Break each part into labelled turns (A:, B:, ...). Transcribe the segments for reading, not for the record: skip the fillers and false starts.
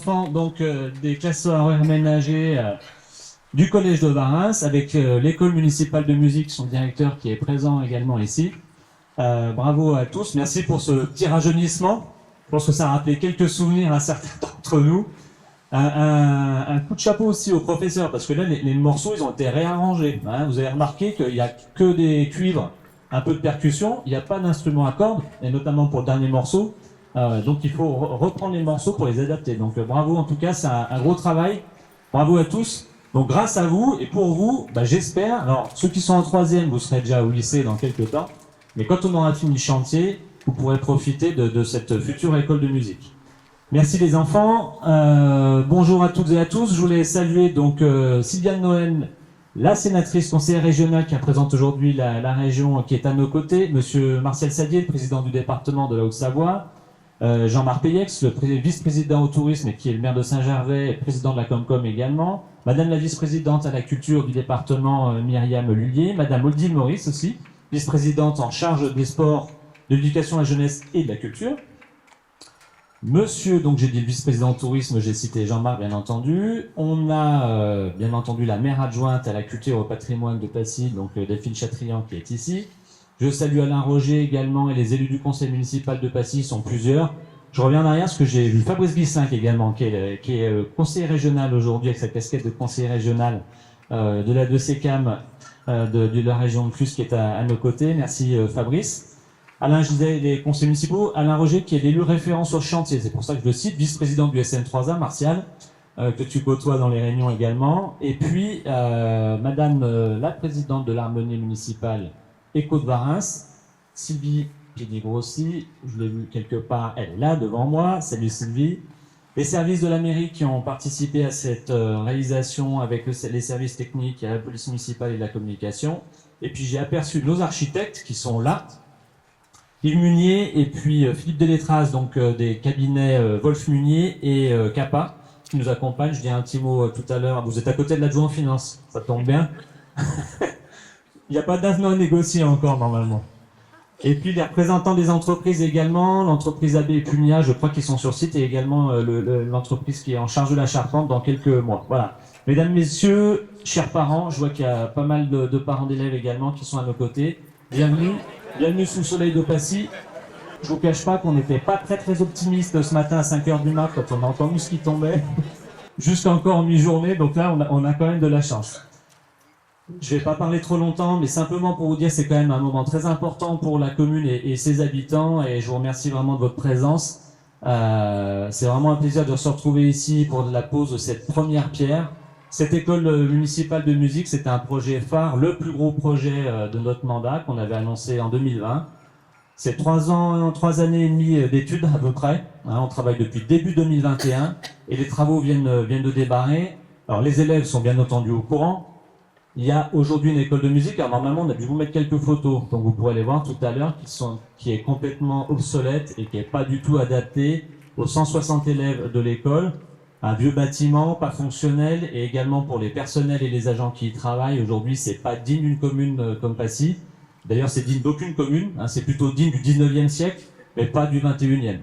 A: enfants donc des classes horaires aménagées du collège de Varins avec l'école municipale de musique, son directeur qui est présent également ici. Bravo à tous, merci pour ce petit rajeunissement. Je pense que ça a rappelé quelques souvenirs à certains d'entre nous. Un coup de chapeau aussi aux professeurs, parce que là, les morceaux, ils ont été réarrangés. Hein. Vous avez remarqué qu'il n'y a que des cuivres, un peu de percussion, il n'y a pas d'instrument à cordes, et notamment pour le dernier morceau. Donc il faut reprendre les morceaux pour les adapter. Donc bravo, en tout cas, c'est un gros travail. Bravo à tous. Donc grâce à vous, et pour vous, j'espère, alors ceux qui sont en troisième, vous serez déjà au lycée dans quelques temps, mais quand on aura fini le chantier, vous pourrez profiter de cette future école de musique. Merci les enfants, bonjour à toutes et à tous. Je voulais saluer donc Sylviane Noël, la sénatrice conseillère régionale qui représente aujourd'hui la région qui est à nos côtés, monsieur Martial Sadier, le président du département de la Haute-Savoie, Jean-Marc Payex, le vice-président au tourisme et qui est le maire de Saint-Gervais et président de la Comcom également, madame la vice-présidente à la culture du département Myriam Lullier, madame Odile Maurice aussi, vice-présidente en charge des sports, de l'éducation à la jeunesse et de la culture. Monsieur, donc j'ai dit le vice-président au tourisme, j'ai cité Jean-Marc bien entendu. On a bien entendu la maire adjointe à la culture et au patrimoine de Passy, donc Delphine Chatrian qui est ici. Je salue Alain Roger également et les élus du conseil municipal de Passy, ils sont plusieurs. Je reviens en arrière parce que j'ai vu Fabrice Guislinck également, qui est conseiller régional aujourd'hui avec sa casquette de conseiller régional de la 2CCAM de la région de Cluse qui est à nos côtés. Merci Fabrice. Alain, je disais les conseillers municipaux, Alain Roger qui est l'élu référent sur le chantier, c'est pour ça que je le cite, vice-président du SN3A, Martial, que tu côtoies dans les réunions également. Et puis, madame la présidente de l'harmonie municipale Éco de Varins, Sylvie Piedi-Grossi, je l'ai vu quelque part, elle est là devant moi, salut Sylvie. Les services de la mairie qui ont participé à cette réalisation avec les services techniques, la police municipale et de la communication. Et puis j'ai aperçu nos architectes qui sont là, Yves Munier et puis Philippe Delétraz, donc des cabinets Wolf Munier et Kappa, qui nous accompagnent. Je dis un petit mot tout à l'heure, vous êtes à côté de l'adjoint en finance, ça tombe bien. Il n'y a pas d'avenant à négocier encore normalement. Et puis les représentants des entreprises également, l'entreprise AB et Pumia, je crois qu'ils sont sur site, et également l'entreprise qui est en charge de la charpente dans quelques mois. Voilà. Mesdames, messieurs, chers parents, je vois qu'il y a pas mal de parents d'élèves également qui sont à nos côtés. Bienvenue sous le soleil de Passy. Je vous cache pas qu'on n'était pas très optimiste ce matin à 5h du mat quand on a entendu ce qui tombait, jusqu'à encore en mi-journée, donc là on a quand même de la chance. Je vais pas parler trop longtemps, mais simplement pour vous dire c'est quand même un moment très important pour la commune et ses habitants, et je vous remercie vraiment de votre présence. C'est vraiment un plaisir de se retrouver ici pour la pose de cette première pierre. Cette école municipale de musique, c'était un projet phare, le plus gros projet de notre mandat qu'on avait annoncé en 2020. C'est 3 années et demie d'études à peu près. Hein, on travaille depuis début 2021 et les travaux viennent de démarrer. Alors les élèves sont bien entendu au courant. Il y a aujourd'hui une école de musique. Alors normalement, on a dû vous mettre quelques photos, donc vous pourrez les voir tout à l'heure, qui est complètement obsolète et qui n'est pas du tout adaptée aux 160 élèves de l'école. Un vieux bâtiment, pas fonctionnel, et également pour les personnels et les agents qui y travaillent. Aujourd'hui, c'est pas digne d'une commune comme Passy. D'ailleurs, c'est digne d'aucune commune. Hein, c'est plutôt digne du 19e siècle, mais pas du 21e.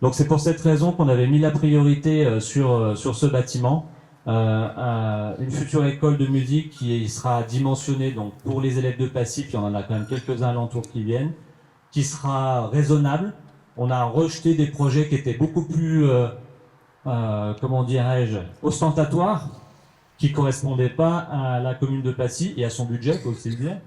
A: Donc c'est pour cette raison qu'on avait mis la priorité sur ce bâtiment. Une future école de musique qui sera dimensionnée donc pour les élèves de Passy, puis on en a quand même quelques-uns alentours qui viennent, qui sera raisonnable. On a rejeté des projets qui étaient beaucoup plus... comment dirais-je, ostentatoire, qui ne correspondait pas à la commune de Passy et à son budget, aussi bien.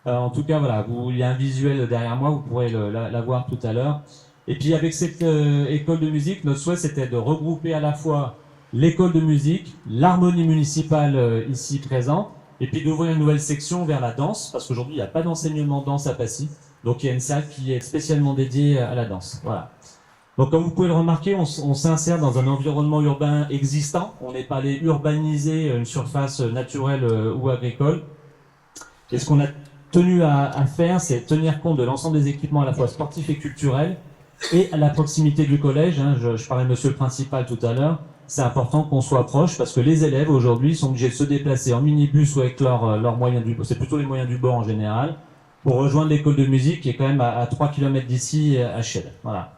A: En tout cas, voilà, il y a un visuel derrière moi, vous pourrez la voir tout à l'heure. Et puis avec cette école de musique, notre souhait c'était de regrouper à la fois l'école de musique, l'harmonie municipale ici présente, et puis d'ouvrir une nouvelle section vers la danse, parce qu'aujourd'hui il n'y a pas d'enseignement de danse à Passy, donc il y a une salle qui est spécialement dédiée à la danse. Voilà. Donc comme vous pouvez le remarquer, on s'insère dans un environnement urbain existant. On n'est pas allé urbaniser une surface naturelle ou agricole. Et ce qu'on a tenu à faire, c'est tenir compte de l'ensemble des équipements à la fois sportifs et culturels, et à la proximité du collège. Hein, je parlais de monsieur le principal tout à l'heure. C'est important qu'on soit proche parce que les élèves aujourd'hui sont obligés de se déplacer en minibus ou avec leurs moyens c'est plutôt les moyens du bord en général, pour rejoindre l'école de musique qui est quand même à 3 km d'ici à Chelles. Voilà.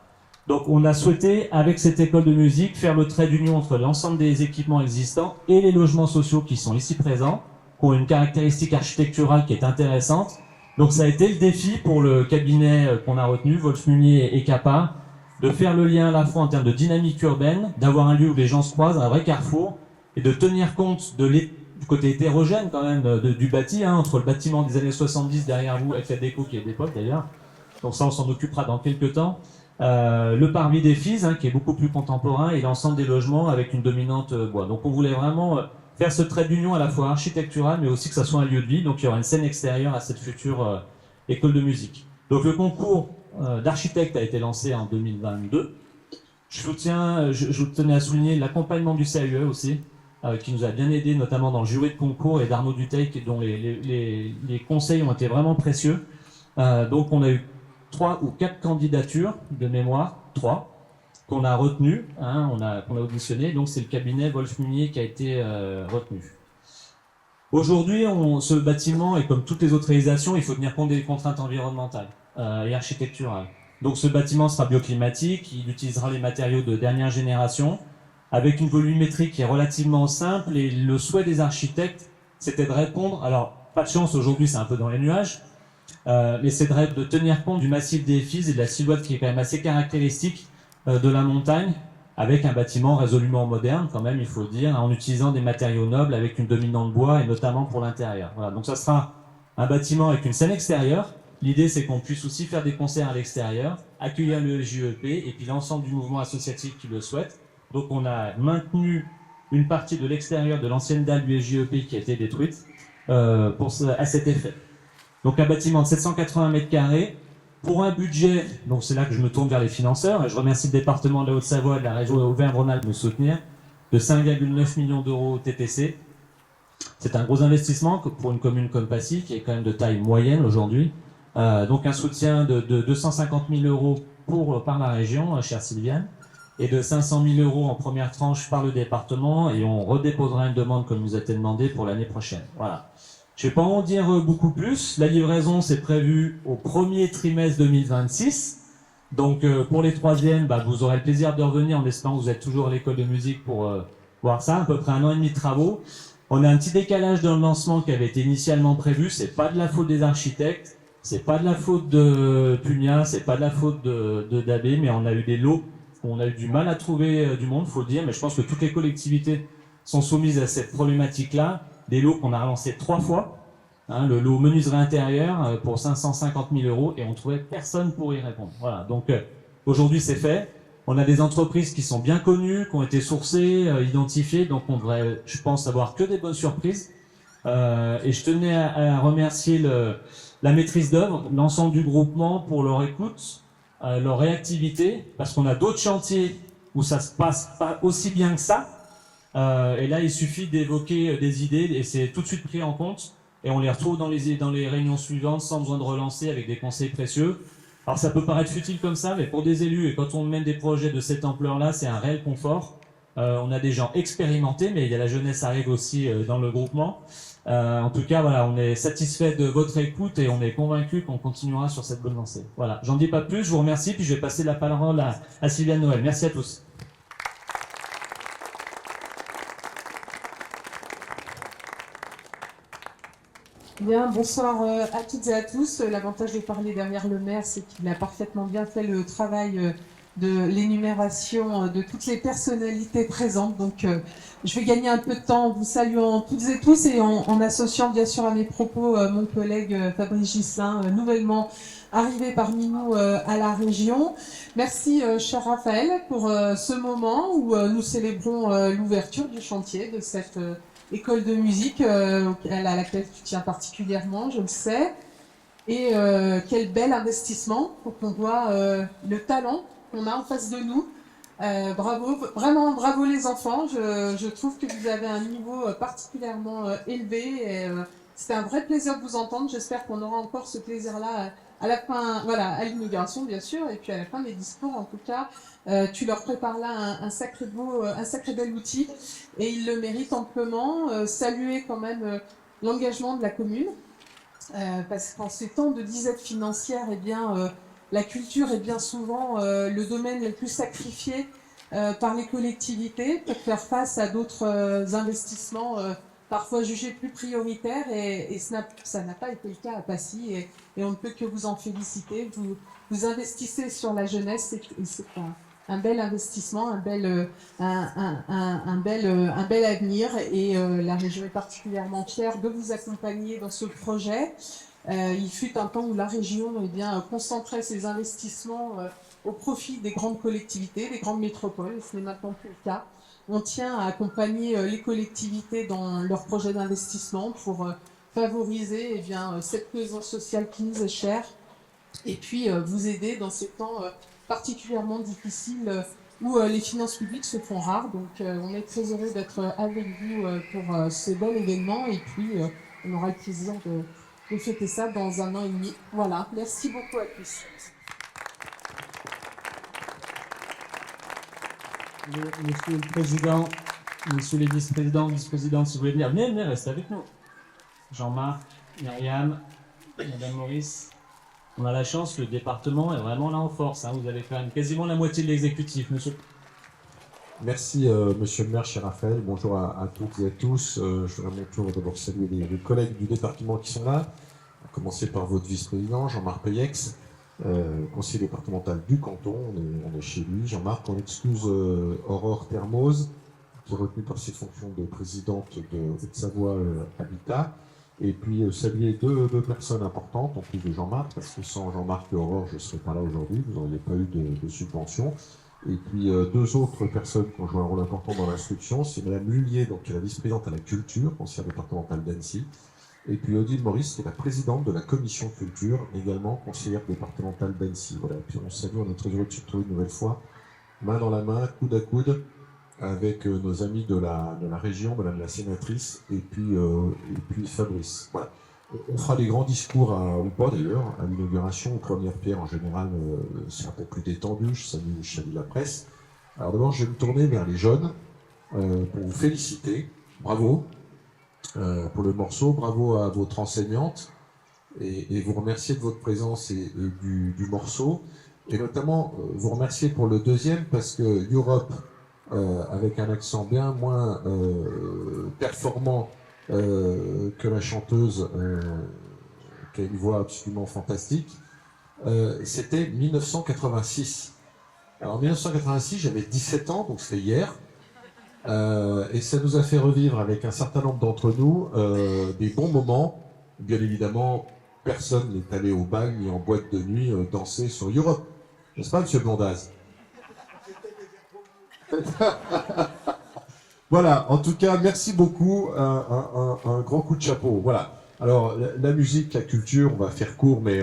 A: Donc on a souhaité, avec cette école de musique, faire le trait d'union entre l'ensemble des équipements existants et les logements sociaux qui sont ici présents, qui ont une caractéristique architecturale qui est intéressante. Donc ça a été le défi pour le cabinet qu'on a retenu, Wolf-Munier et Capa, de faire le lien à la fois en termes de dynamique urbaine, d'avoir un lieu où les gens se croisent, un vrai carrefour, et de tenir compte du côté hétérogène quand même du bâti, entre le bâtiment des années 70 derrière vous, avec la déco qui est d'époque d'ailleurs, donc ça on s'en occupera dans quelques temps, le parvis des Fises, qui est beaucoup plus contemporain, et l'ensemble des logements avec une dominante bois. Donc on voulait vraiment faire ce trait d'union à la fois architectural, mais aussi que ça soit un lieu de vie, donc il y aura une scène extérieure à cette future école de musique. Donc le concours d'architecte a été lancé en 2022. Je tenais à souligner l'accompagnement du CAUE aussi, qui nous a bien aidé, notamment dans le jury de concours, et d'Arnaud Duteil, dont les conseils ont été vraiment précieux. Donc on a eu 3 ou 4 candidatures de mémoire, 3, qu'on a retenues, qu'on a auditionnées. Donc c'est le cabinet Wolf-Munier qui a été retenu. Aujourd'hui, ce bâtiment, et comme toutes les autres réalisations, il faut tenir compte des contraintes environnementales et architecturales. Donc ce bâtiment sera bioclimatique, il utilisera les matériaux de dernière génération, avec une volumétrie qui est relativement simple, et le souhait des architectes, c'était de répondre, alors pas de chance, aujourd'hui c'est un peu dans les nuages, mais c'est de tenir compte du massif des Fises et de la silhouette qui est quand même assez caractéristique de la montagne, avec un bâtiment résolument moderne, quand même, il faut le dire, en utilisant des matériaux nobles avec une dominante bois, et notamment pour l'intérieur. Voilà, donc ça sera un bâtiment avec une scène extérieure. L'idée, c'est qu'on puisse aussi faire des concerts à l'extérieur, accueillir le JEP, et puis l'ensemble du mouvement associatif qui le souhaite. Donc on a maintenu une partie de l'extérieur de l'ancienne dalle du JEP qui a été détruite à cet effet. Donc un bâtiment de 780 mètres carrés, pour un budget, donc c'est là que je me tourne vers les financeurs, et je remercie le département de la Haute-Savoie et de la région Auvergne-Rhône-Alpes de me soutenir, de 5,9 millions d'euros TTC. C'est un gros investissement pour une commune comme Passy, qui est quand même de taille moyenne aujourd'hui. Donc un soutien de 250 000 euros par la région, chère Sylviane, et de 500 000 euros en première tranche par le département, et on redéposera une demande comme nous a été demandé pour l'année prochaine. Voilà. Je ne vais pas en dire beaucoup plus. La livraison, c'est prévu au premier trimestre 2026. Donc, pour les troisièmes, vous aurez le plaisir de revenir en espérant que vous êtes toujours à l'école de musique pour voir ça. À peu près 1 an et demi de travaux. On a un petit décalage dans le lancement qui avait été initialement prévu. C'est pas de la faute des architectes, c'est pas de la faute de Punia, c'est pas de la faute de Dabé, mais on a eu des lots où on a eu du mal à trouver du monde, faut le dire. Mais je pense que toutes les collectivités sont soumises à cette problématique-là. Des lots qu'on a relancés 3 fois, le lot menuiserie intérieure pour 550 000 euros, et on trouvait personne pour y répondre. Voilà, donc aujourd'hui c'est fait. On a des entreprises qui sont bien connues, qui ont été sourcées, identifiées, donc on devrait, je pense, avoir que des bonnes surprises. Et je tenais à remercier la maîtrise d'œuvre, l'ensemble du groupement pour leur écoute, leur réactivité, parce qu'on a d'autres chantiers où ça se passe pas aussi bien que ça. Et là, il suffit d'évoquer des idées, et c'est tout de suite pris en compte, et on les retrouve dans les réunions suivantes sans besoin de relancer, avec des conseils précieux. Alors ça peut paraître futile comme ça, mais pour des élus, et quand on mène des projets de cette ampleur-là, c'est un réel confort. On a des gens expérimentés, mais il y a la jeunesse arrive aussi dans le groupement. En tout cas, voilà, on est satisfait de votre écoute, et on est convaincu qu'on continuera sur cette bonne lancée. Voilà, j'en dis pas plus, je vous remercie, puis je vais passer la parole à Sylviane Noël. Merci à tous.
B: Bien, bonsoir à toutes et à tous. L'avantage de parler derrière le maire, c'est qu'il a parfaitement bien fait le travail de l'énumération de toutes les personnalités présentes. Donc, je vais gagner un peu de temps en vous saluant toutes et tous, et en associant bien sûr à mes propos mon collègue Fabrice Ghislain, nouvellement arrivé parmi nous à la région. Merci, cher Raphaël, pour ce moment où nous célébrons l'ouverture du chantier de cette école de musique à laquelle tu tiens particulièrement, je le sais. Et quel bel investissement quand on voit le talent qu'on a en face de nous. Bravo, vraiment bravo les enfants. Je trouve que vous avez un niveau particulièrement élevé. C'était un vrai plaisir de vous entendre. J'espère qu'on aura encore ce plaisir-là à la fin, voilà, à l'inauguration bien sûr, et puis à la fin des discours. En tout cas, tu leur prépares là un sacré bel outil, et ils le méritent amplement. Saluer quand même l'engagement de la commune. Parce qu'en ces temps de disette financière, eh bien, la culture est bien souvent le domaine le plus sacrifié par les collectivités pour faire face à d'autres investissements parfois jugés plus prioritaires et ça n'a pas été le cas à Passy et on ne peut que vous en féliciter. Vous investissez sur la jeunesse et c'est un bel investissement, un bel avenir et la région est particulièrement fière de vous accompagner dans ce projet. Il fut un temps où la région concentrait ses investissements au profit des grandes collectivités, des grandes métropoles. Ce n'est maintenant plus le cas. On tient à accompagner les collectivités dans leurs projets d'investissement pour favoriser cette cohésion sociale qui nous est chère et puis vous aider dans ces temps particulièrement difficiles où les finances publiques se font rares. Donc on est très heureux d'être avec vous pour ce bel événement et puis on aura le plaisir de fêter ça dans 1 an et demi. Voilà, merci beaucoup à tous.
A: Monsieur le Président, Monsieur les vice-présidents, vice-présidentes, si vous voulez venir, venez, restez avec nous. Jean-Marc, Myriam, Madame Maurice. On a la chance que le département est vraiment là en force. Hein. Vous avez quand même quasiment la moitié de l'exécutif, monsieur.
C: Merci, monsieur le maire, cher Raphaël. Bonjour à toutes et à tous. Je voudrais à mon tour d'abord saluer les collègues du département qui sont là, à commencer par votre vice-président, Jean-Marc Peyex, conseiller départemental du canton. On est chez lui. Jean-Marc, on excuse Aurore Termoz, qui est retenue par ses fonctions de présidente de Haute-Savoie Habitat. Et puis saluer deux personnes importantes, en plus de Jean-Marc, parce que sans Jean-Marc et Aurore, je ne serais pas là aujourd'hui, vous n'auriez pas eu de subvention. Et puis deux autres personnes qui ont joué un rôle important dans l'instruction, c'est Madame Lullier, donc, qui est la vice-présidente à la culture, conseillère départementale d'Annecy, et puis Odile Maurice, qui est la présidente de la commission culture, également conseillère départementale d'Annecy. Voilà. Et puis on salue, on est très heureux de se retrouver une nouvelle fois, main dans la main, coude à coude, avec nos amis de la région, Madame la sénatrice, et puis Fabrice. Voilà. On fera des grands discours, ou pas d'ailleurs, à l'inauguration, aux premières pierres en général, c'est un peu plus détendu, je salue la presse. Alors d'abord, je vais me tourner vers les jeunes pour vous féliciter. Bravo pour le morceau, bravo à votre enseignante et vous remercier de votre présence et du morceau. Et notamment, vous remercier pour le deuxième parce que Europe, avec un accent bien moins performant que la chanteuse, qui a une voix absolument fantastique, c'était 1986. Alors en 1986, j'avais 17 ans, donc c'était hier, et ça nous a fait revivre avec un certain nombre d'entre nous des bons moments. Bien évidemment, personne n'est allé au bal ni en boîte de nuit danser sur Europe. N'est-ce pas, monsieur Blondaz? Voilà, en tout cas, merci beaucoup, un grand coup de chapeau. Voilà. Alors, la musique, la culture, on va faire court, mais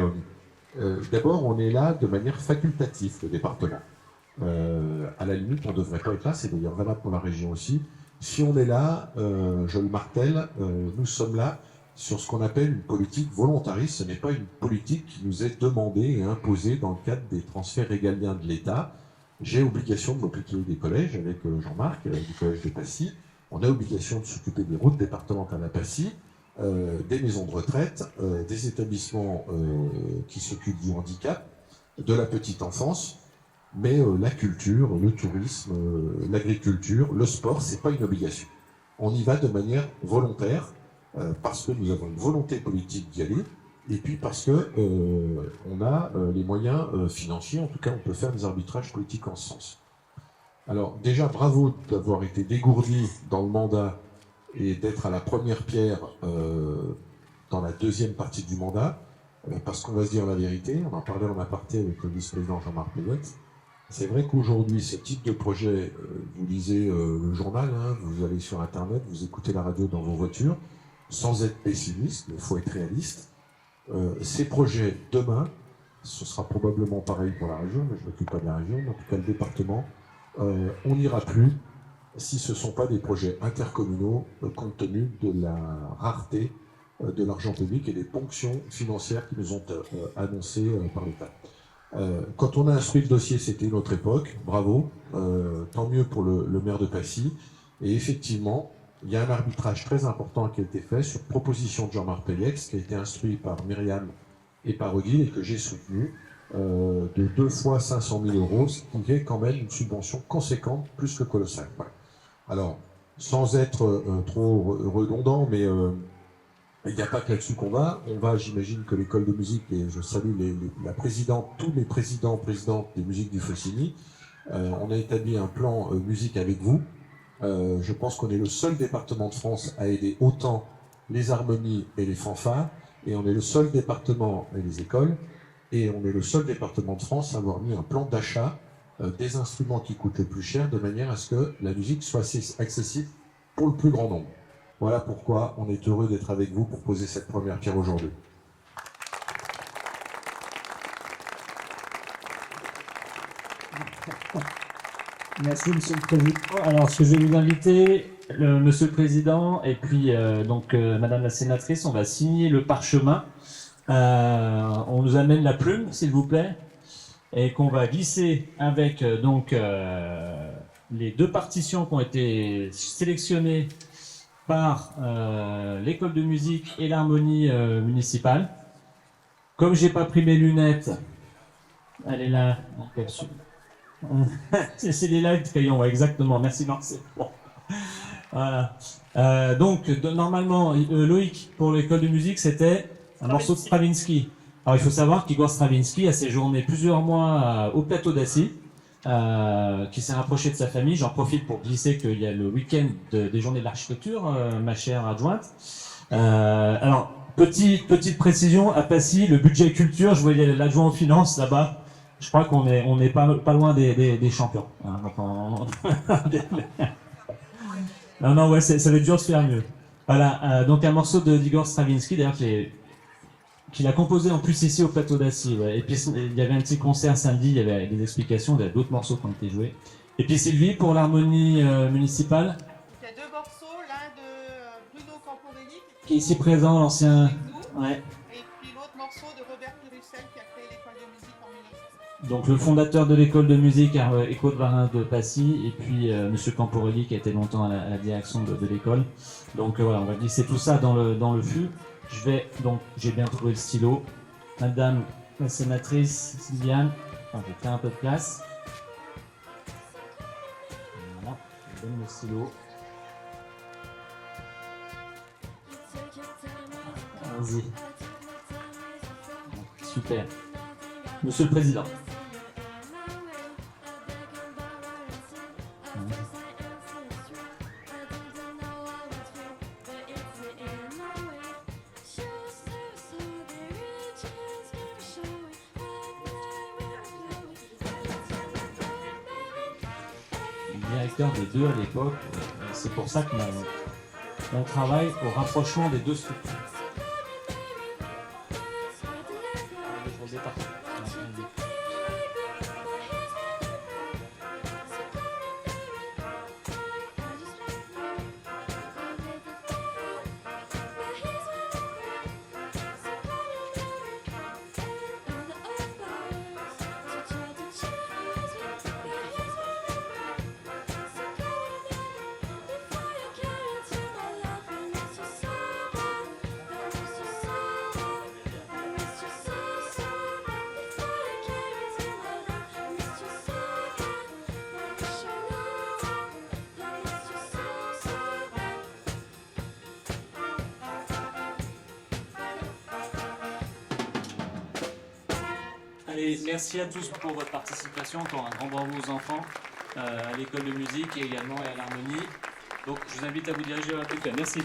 C: d'abord, on est là de manière facultative, le département. À la limite, on ne devrait pas être là, c'est d'ailleurs valable pour la région aussi. Si on est là, je le martèle, nous sommes là sur ce qu'on appelle une politique volontariste. Ce n'est pas une politique qui nous est demandée et imposée dans le cadre des transferts régaliens de l'État. J'ai obligation de m'occuper des collèges avec Jean-Marc, du collège de Passy. On a obligation de s'occuper des routes départementales à Passy, des maisons de retraite, des établissements qui s'occupent du handicap, de la petite enfance. Mais la culture, le tourisme, l'agriculture, le sport, c'est pas une obligation. On y va de manière volontaire parce que nous avons une volonté politique d'y aller et puis parce que on a les moyens financiers. En tout cas, on peut faire des arbitrages politiques en ce sens. Alors déjà, bravo d'avoir été dégourdi dans le mandat et d'être à la première pierre dans la deuxième partie du mandat, parce qu'on va se dire la vérité. On en parlait en aparté avec le vice-président Jean-Marc Peyex. C'est vrai qu'aujourd'hui, ce type de projet, vous lisez le journal, hein, vous allez sur Internet, vous écoutez la radio dans vos voitures, sans être pessimiste, mais il faut être réaliste. Ces projets, demain, ce sera probablement pareil pour la région, mais je ne m'occupe pas de la région, mais en tout cas le département, on n'ira plus si ce ne sont pas des projets intercommunaux, compte tenu de la rareté de l'argent public et des ponctions financières qui nous ont annoncées par l'État. Quand on a instruit le dossier, c'était une autre époque, bravo, tant mieux pour le maire de Passy. Et effectivement, il y a un arbitrage très important qui a été fait sur proposition de Jean-Marc Peyex, qui a été instruit par Myriam et par Odile et que j'ai soutenu, de 2 fois 500 000 euros, ce qui est quand même une subvention conséquente, plus que colossale. Voilà. Alors, sans être trop redondant, mais il n'y a pas que là-dessus qu'on va. On va, j'imagine que l'école de musique, et je salue la présidente, tous les présidentes des musiques du Faucigny, on a établi un plan musique avec vous. Je pense qu'on est le seul département de France à aider autant les harmonies et les fanfares, et on est le seul département, et les écoles, et on est le seul département de France à avoir mis un plan d'achat des instruments qui coûtent le plus cher, de manière à ce que la musique soit accessible pour le plus grand nombre. Voilà pourquoi on est heureux d'être avec vous pour poser cette première pierre aujourd'hui.
A: Merci, Monsieur le Président. Alors, je vais vous inviter, Monsieur le Président, et puis Madame la Sénatrice, on va signer le parchemin. On nous amène la plume, s'il vous plaît, et qu'on va glisser avec les 2 partitions qui ont été sélectionnées par l'école de musique et l'harmonie municipale. Comme j'ai pas pris mes lunettes, elle est là. C'est les lives crayon, ouais, exactement. Merci Marcel. Bon. Voilà. Normalement, Loïc, pour l'école de musique, c'était un morceau de Stravinsky. Alors, il faut savoir qu'Igor Stravinsky a séjourné plusieurs mois au plateau d'Assy, qui s'est rapproché de sa famille. J'en profite pour glisser qu'il y a le week-end des journées de l'architecture, ma chère adjointe. Alors, petite précision, à Passy, le budget culture, je voyais l'adjoint aux finances là-bas. Je crois qu'on est pas loin des champions. Hein, non, ouais, ça va être dur de faire mieux. Voilà, donc un morceau d'Igor Stravinsky, d'ailleurs, qu'il a composé en plus ici au plateau d'Assy. Ouais. Et puis il y avait un petit concert samedi, il y avait des explications, il y a d'autres morceaux qui ont été joués. Et puis Sylvie, pour l'harmonie municipale.
D: Il y a 2 morceaux, l'un de Bruno Camporelli,
A: Qui est ici présent, l'ancien.
D: avec nous,
A: Ouais.
D: et puis l'autre morceau de Robert Pirussel qui a créé l'école de musique en 1960.
A: Donc le fondateur de l'école de musique Écho de Varin de Passy, et puis Monsieur Camporelli qui a été longtemps à la direction de l'école. Donc voilà, on va glisser tout ça dans le fût. J'ai bien trouvé le stylo. Madame la sénatrice Sylviane, je vais faire un peu de place. Voilà, je donne le stylo. Vas-y. Super. Monsieur le Président. Directeur des 2 à l'époque, c'est pour ça qu'on travaille au rapprochement des 2 structures. Allez, merci à tous pour votre participation. Encore un grand bravo aux enfants, à l'école de musique et également à l'harmonie. Donc, je vous invite à vous diriger vers la Merci.